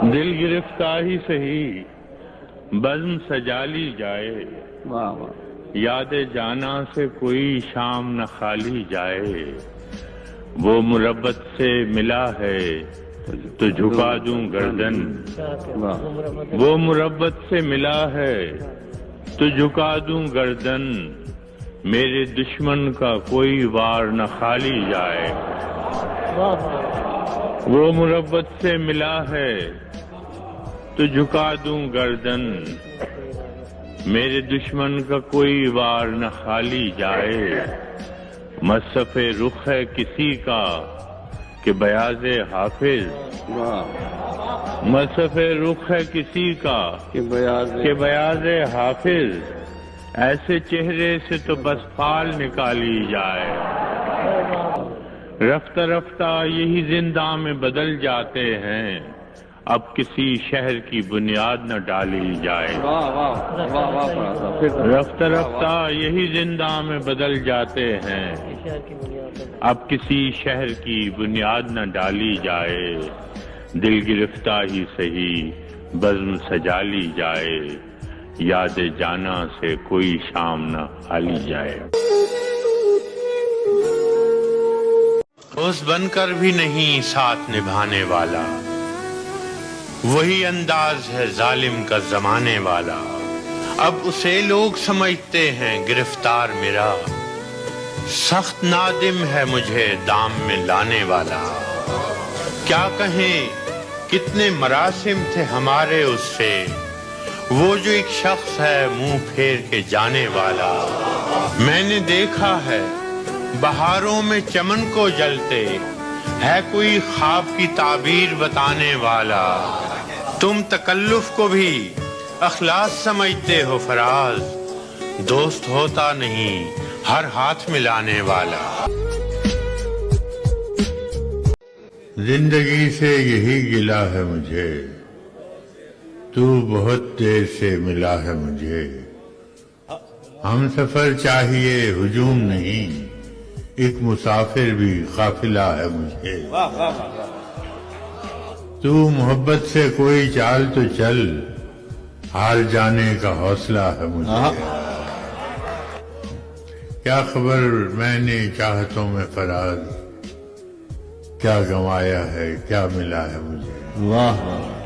دل گرفتاری سہی بزم سجا لی جائے، واہ واہ، یاد جانا سے کوئی شام نہ خالی جائے۔ وہ مربت سے ملا ہے تو جھکا دوں گردن، وہ مربت سے ملا ہے تو جھکا دوں گردن، میرے دشمن کا کوئی وار نہ خالی جائے۔ وہ مربت سے ملا ہے تو جھکا دوں گردن، میرے دشمن کا کوئی وار نہ خالی جائے۔ مصحف رخ ہے کسی کا کہ بیاض حافظ، مصحف رخ ہے کسی کا کہ بیاض حافظ، ایسے چہرے سے تو بس فال نکالی جائے۔ رفتہ رفتہ یہی زندہ میں بدل جاتے ہیں، اب کسی شہر کی بنیاد نہ ڈالی جائے۔ رفتہ رفتہ یہی زندہ میں بدل جاتے ہیں، اب کسی شہر کی بنیاد نہ ڈالی جائے۔ دل گرفتہ ہی سہی بزم سجا لی جائے، یاد جانا سے کوئی شام نہ خالی جائے۔ دوست بن کر بھی نہیں ساتھ نبھانے والا، وہی انداز ہے ظالم کا زمانے والا۔ اب اسے لوگ سمجھتے ہیں گرفتار میرا، سخت نادم ہے مجھے دام میں لانے والا۔ کیا کہیں کتنے مراسم تھے ہمارے اس سے، وہ جو ایک شخص ہے منہ پھیر کے جانے والا۔ میں نے دیکھا ہے بہاروں میں چمن کو جلتے، ہے کوئی خواب کی تعبیر بتانے والا۔ تم تکلف کو بھی اخلاص سمجھتے ہو فراز، دوست ہوتا نہیں ہر ہاتھ ملانے والا۔ زندگی سے یہی گلہ ہے مجھے، تو بہت دیر سے ملا ہے مجھے۔ ہم سفر چاہیے ہجوم نہیں، ایک مسافر بھی قافلہ ہے مجھے۔ تو محبت سے کوئی چال تو چل، ہار جانے کا حوصلہ ہے مجھے۔ کیا خبر میں نے چاہتوں میں فراز، کیا گنوایا ہے کیا ملا ہے مجھے۔ واہ واہ۔